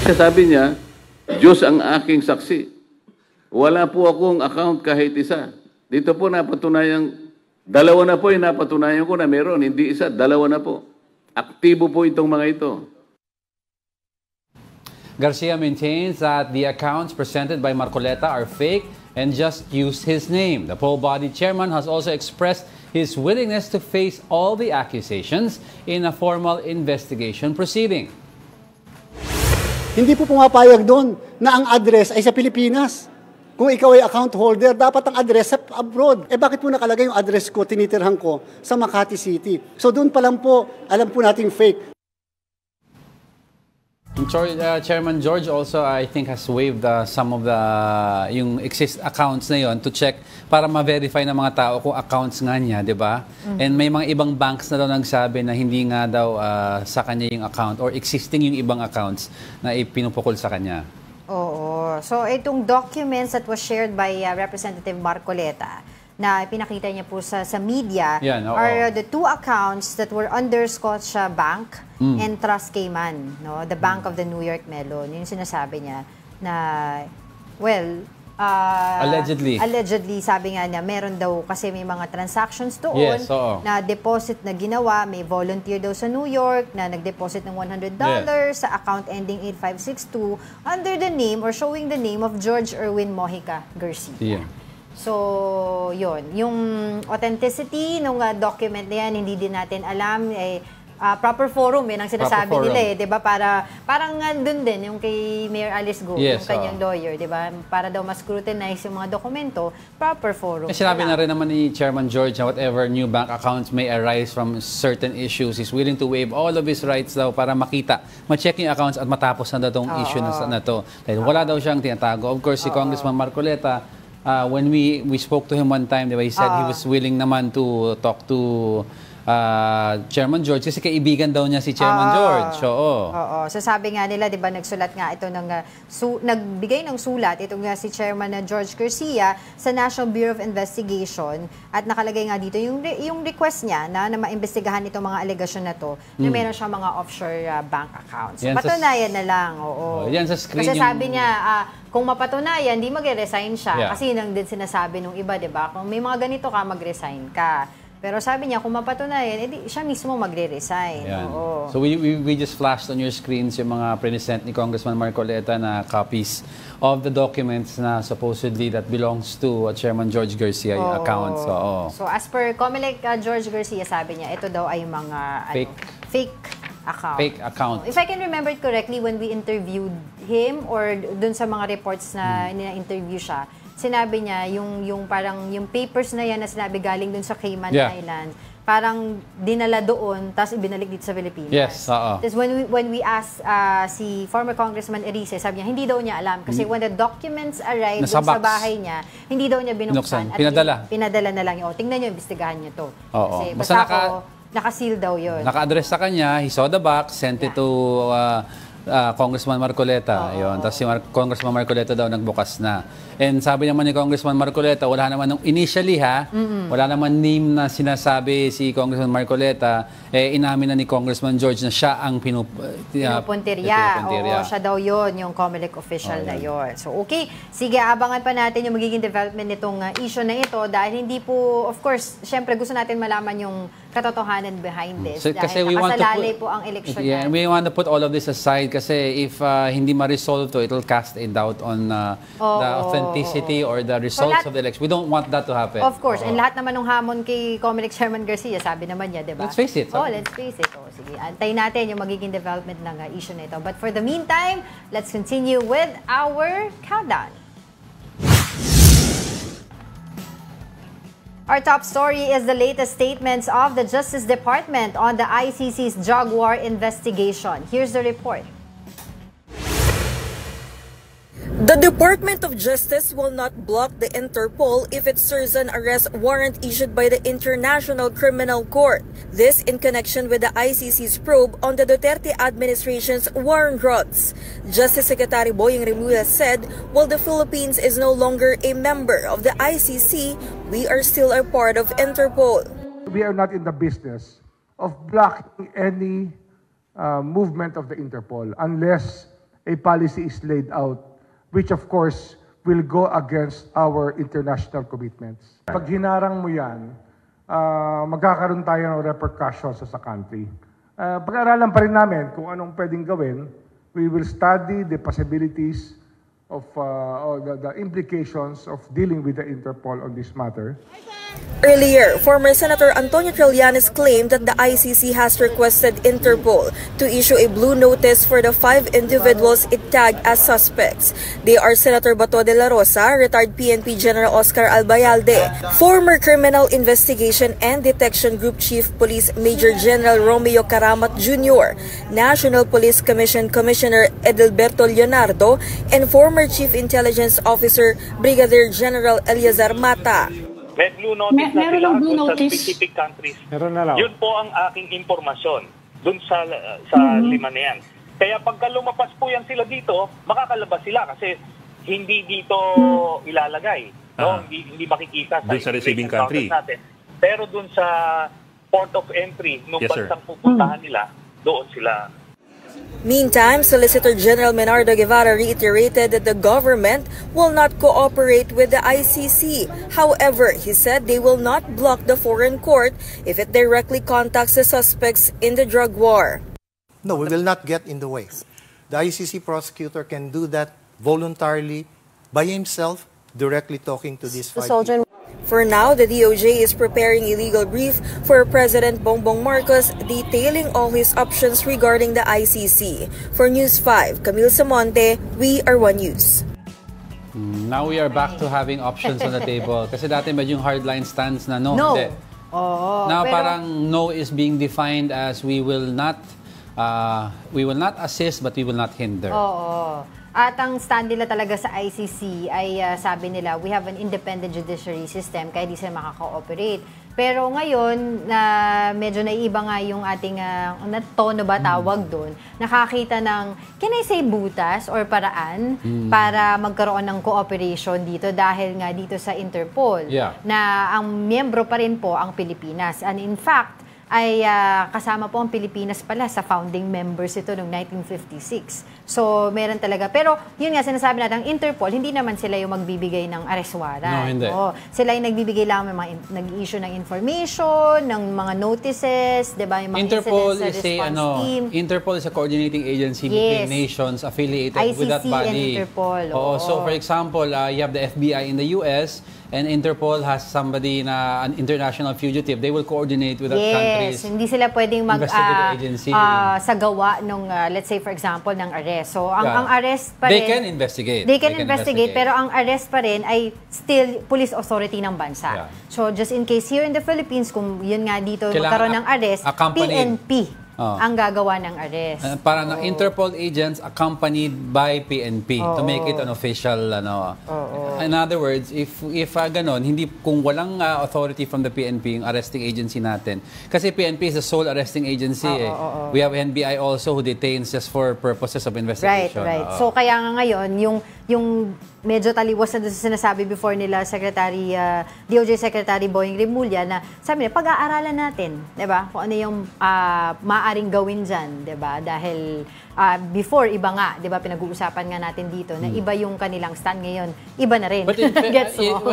Sabi niya, Diyos ang aking saksi. Wala po akong account kahit isa. Dito po napatunayan, dalawa na po yung napatunayan ko na meron, hindi isa, dalawa na po. Aktibo po itong mga ito. Garcia maintains that the accounts presented by Marcoleta are fake and just used his name. The full body chairman has also expressed his willingness to face all the accusations in a formal investigation proceeding. Hindi po pumapayag doon na ang address ay sa Pilipinas. Kung ikaw ay account holder, dapat ang address sa abroad. Bakit po nakalagay yung address ko, tinitirhan ko sa Makati City? So doon pa lang po, alam po nating fake. Chairman George also, I think, has waived some of the yung accounts na yon to check para ma-verify ng mga tao kung accounts nga niya, di ba? And may mga ibang banks na daw nagsabi na hindi nga daw sa kanya yung account or existing yung ibang accounts na ipinupukol sa kanya. Oo. So, itong documents that was shared by Representative Marcoleta na pinakita niya po sa media are the two accounts that were under Scotia Bank and Trust Cayman, no? The Bank of the New York Mellon. Yun yung sinasabi niya na, well, allegedly, sabi nga niya, meron daw kasi may mga transactions doon na deposit na ginawa, may volunteer daw sa New York na nag-deposit ng $100 sa account ending 8562 under the name or showing the name of George Erwin Mojica Garcia. Yeah. So, yun. Yung authenticity ng document na yan, hindi din natin alam. Proper forum, yun ang sinasabi nila diba? Parang dun din, yung kay Mayor Alice Go, yung kanyang lawyer, diba? Para daw mas scrutinize yung mga dokumento, proper forum. Sinabi na rin naman ni Chairman George na whatever new bank accounts may arise from certain issues, he's willing to waive all of his rights daw para makita, ma-check yung accounts at matapos na daw itong issue na to. Dahil wala daw siyang tinatago. Of course, si Congressman Marcoleta, when we spoke to him one time, diba, he said he was willing naman to talk to Chairman George kasi kaibigan daw niya si Chairman George. Oo. So sabi nga nila, 'di ba, nagsulat nga ito ng nagbigay ng sulat itong si Chairman na George Garcia sa National Bureau of Investigation at nakalagay nga dito yung request niya na maimbestigahan itong mga allegation na to na meron siyang mga offshore bank accounts. So, patunayan na lang. Yan sa screen. Kasi sabi niya kung mapatunayan, di magre-resign siya. Kasi nang din sinasabi nung iba, 'di ba? Kung may mga ganito ka, mag-resign ka. Pero sabi niya, kung mapatunayan, edi siya mismo magre-resign. So we just flashed on your screens yung mga present ni Congressman Marcoleta na copies of the documents na supposedly that belongs to Chairman George Garcia account. So as per Comelec George Garcia, sabi niya, ito daw ay mga fake account. Fake account. If I can remember it correctly, when we interviewed him or dun sa mga reports na ina-interview siya, sinabi niya, yung parang yung papers na yan na sinabi galing dun sa Cayman Island, parang dinala doon, tapos ibinalik dito sa Pilipinas. Yes, oo. Tapos when we asked si former Congressman Erice, sabi niya, hindi daw niya alam. Kasi when the documents arrived doon sa bahay niya, hindi daw niya binuksan. At pinadala na lang yun. Tingnan niyo, imbestigahan niyo to. Oo. Kasi basta naka-seal daw yun. Naka-address sa kanya, he saw the box, sent it to Congressman Marcoleta. Yun. Tapos si Congressman Marcoleta daw nagbukas na. And sabi naman ni Congressman Marcoleta, wala naman initially wala naman name na sinasabi si Congressman Marcoleta, inamin na ni Congressman George na siya ang pinupuntirya. Oo, siya daw yun, yung COMELEC official na yun. So okay, sige, abangan pa natin yung magiging development nitong issue na ito dahil hindi po, of course, syempre gusto natin malaman yung katotohanan behind this. Kasi dahil nakasalalay po ang election natin. We want to put all of this aside kasi if hindi ma-resolve to, it will cast a doubt on the authenticity or the results of the election. We don't want that to happen. Of course. And lahat naman ng hamon kay COMELEC Chairman Garcia, sabi naman niya, di ba? Let's face it. Let's face it. Sige, antayin natin yung magiging development ng issue na ito. But for the meantime, let's continue with our countdown. Our top story is the latest statements of the Justice Department on the ICC's drug war investigation. Here's the report. The Department of Justice will not block the Interpol if it serves an arrest warrant issued by the International Criminal Court. This in connection with the ICC's probe on the Duterte administration's war on drugs. Justice Secretary Boying Remulla said, while the Philippines is no longer a member of the ICC, we are still a part of Interpol. We are not in the business of blocking any movement of the Interpol unless a policy is laid out, which of course will go against our international commitments. Pag hinarang mo yan, magkakaroon tayo ng repercussions sa country. Pag-aralan pa rin namin kung anong pwedeng gawin. We will study the possibilities of or the implications of dealing with the Interpol on this matter. Earlier, former Senator Antonio Trillanes claimed that the ICC has requested Interpol to issue a blue notice for the 5 individuals it tagged as suspects. They are Senator Bato de la Rosa, retired PNP General Oscar Albayalde, former Criminal Investigation and Detection Group Chief Police Major General Romeo Karamat Jr., National Police Commission Commissioner Edelberto Leonardo, and former Chief Intelligence Officer Brigadier General Eleazar Mata. May blue notice na sila sa specific countries. Yun po ang aking impormasyon dun sa lima na yan. Kaya pagka lumapas po yan sila dito, makakalabas sila kasi hindi dito ilalagay. No? Hindi makikita sa receiving country natin. Pero dun sa port of entry, nung bansang pupuntahan nila, doon sila. Meantime, Solicitor General Menardo Guevara reiterated that the government will not cooperate with the ICC. However, he said they will not block the foreign court if it directly contacts the suspects in the drug war. No, we will not get in the way. The ICC prosecutor can do that voluntarily by himself, directly talking to these 5 people. For now, the DOJ is preparing a legal brief for President Bongbong Marcos detailing all his options regarding the ICC. For News 5, Camille Samonte, we are One News. Now we are back to having options on the table. Kasi dati medyo yung hardline stance na no. Hindi. Now parang no is being defined as we will not assist but we will not hinder. At ang stand nila talaga sa ICC ay sabi nila, we have an independent judiciary system kaya di sila makaka-operate. Pero ngayon, medyo naiiba nga yung ating tono ba tawag doon, nakakita ng, can I say butas or paraan para magkaroon ng cooperation dito dahil nga dito sa Interpol na ang miyembro pa rin po ang Pilipinas. And in fact, ay kasama po ang Pilipinas pala sa founding members ito noong 1956. So, meron talaga. Pero, yun nga, sinasabi natin, ang Interpol, hindi naman sila yung magbibigay ng arrest warrant. No, hindi. Sila yung nagbibigay lang ng mga nag-issue ng information, ng mga notices, diba? Yung mga Interpol incidents is team. Interpol is a coordinating agency between nations affiliated ICC with that body. and Interpol. So, for example, you have the FBI in the US, and Interpol has somebody na an international fugitive, they will coordinate with that country's hindi sila pwedeng investigative agency. sa gawa nung let's say for example ng arrest. So ang arrest pa they rin, can investigate. They can investigate, pero ang arrest pa rin ay still police authority ng bansa. So just in case here in the Philippines, kung yun nga dito magkaroon ng arrest, PNP ang gagawa ng arrest. Para ng Interpol agents accompanied by PNP to make it an official In other words, if ganon, hindi kung walang authority from the PNP yung arresting agency natin. Kasi PNP is the sole arresting agency. We have NBI also who detains just for purposes of investigation. Right. So kaya nga ngayon, yung medyo taliwas na sa sinasabi before nila DOJ Secretary Boying Rimulya na sabi niya, pag-aaralan natin, 'di ba? Kung ano yung maaaring gawin diyan, 'di ba? Dahil before iba nga, 'di ba, pinag-uusapan nga natin dito na iba yung kanilang stand ngayon, iba na rin. But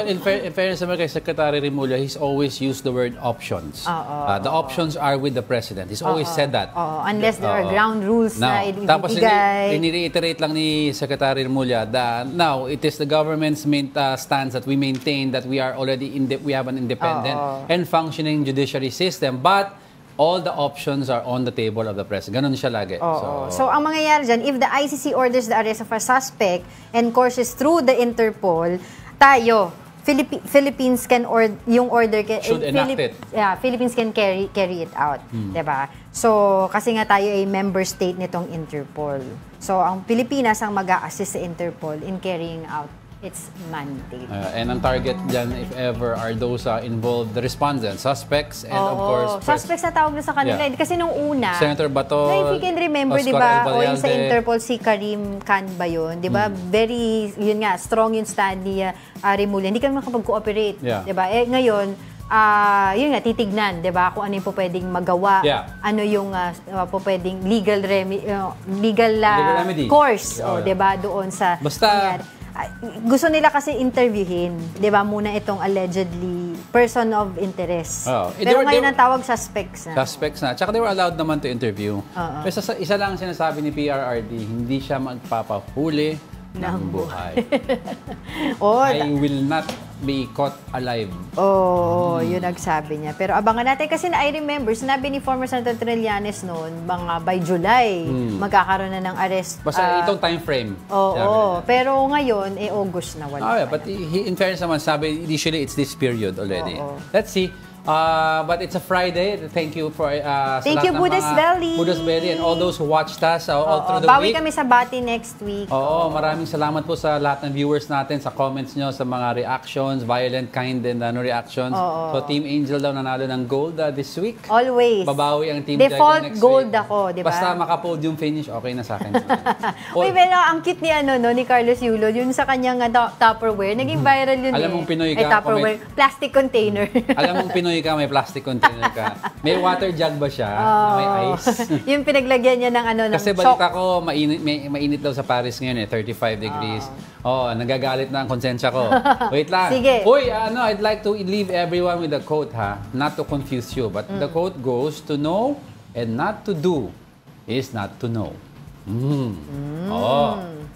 in fairness naman kay Secretary Rimulya, he's always used the word options. The options are with the President. He's always said that. Unless there are ground rules na ibibigay. Tapos ini-reiterate lang ni Secretary Rimulya that now it is the government's main stance that we maintain that we are already we have an independent and functioning judiciary system, but all the options are on the table of the President. Ganon siya lagi. So ang mangyayari dyan, if the ICC orders the arrest of a suspect and courses through the Interpol, tayo, Philippines can yung order should enact it. Philippines can carry it out, 'di ba? So kasi nga tayo ay member state nitong Interpol. So ang Pilipinas ang mag-a-assist sa Interpol in carrying out its mandate. And ang target dyan, if ever, are those involved, the respondents, suspects, and of course... Suspects na tawag na sa kanila. Kasi nung una, Senator Bato, if you can remember, di ba, o yung sa Interpol, si Karim Khan ba yun? Di ba, very, yun nga, strong yung stand ni Rimulya. Hindi kami makapag-cooperate. Di ba? Ngayon, yun nga, titignan, di ba, kung ano yung po pwedeng magawa, ano yung po pwedeng legal course, di ba, doon sa... Basta... gusto nila kasi interviewin, 'di ba, muna itong allegedly person of interest. Pero ngayon ang tawag suspects na. Suspects na. Tsaka they were allowed naman to interview. Pero isa lang sinasabi ni PRRD, hindi siya magpapahuli ng buhay. I will not be caught alive. Yun nagsabi niya. Pero abangan natin kasi I remember, sinabi ni former Senator Trillanes noon, mga by July, magkakaroon na ng arrest. Basta itong time frame. Pero ngayon, August na wala. But in fairness naman, sabi, initially it's this period already. Let's see. But it's a Friday. Thank you for thank you, Buddha's Belly and all those who watched us all through the week. Bawi kami sa Bati next week. Maraming salamat po sa lahat ng viewers natin, sa comments nyo, sa mga reactions, violent, kind, and reactions. So Team Angel daw nanalo ng gold this week. Always. Babawi ang Team Default next gold week. Ako, di ba? Basta maka-podium finish, okay na sa akin. Uy, pero ang cute ni Carlos Yulo, yun sa kanyang Tupperware. Naging viral yun. Alam mong Pinoy ka. Tupperware, plastic container. Alam mong Pinoy ka, may plastic container ka. May water jug ba siya? May ice? Yung pinaglagyan niya ng ng kasi balita ko, mainit daw sa Paris ngayon 35 degrees. Nagagalit na ang konsensya ko. Wait lang. Sige. Uy, I'd like to leave everyone with a quote, not to confuse you, but the quote goes, to know and not to do is not to know.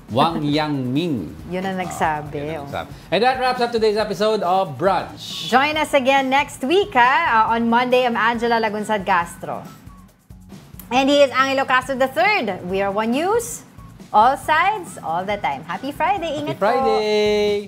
Wang Yangming. Yun ang nagsabi. And that wraps up today's episode of Brunch. Join us again next week, on Monday. I'm Angela Lagunsad Castro. And he is Angelo Castro III. We are One News. All sides, all the time. Happy Friday. Ingat Happy Friday.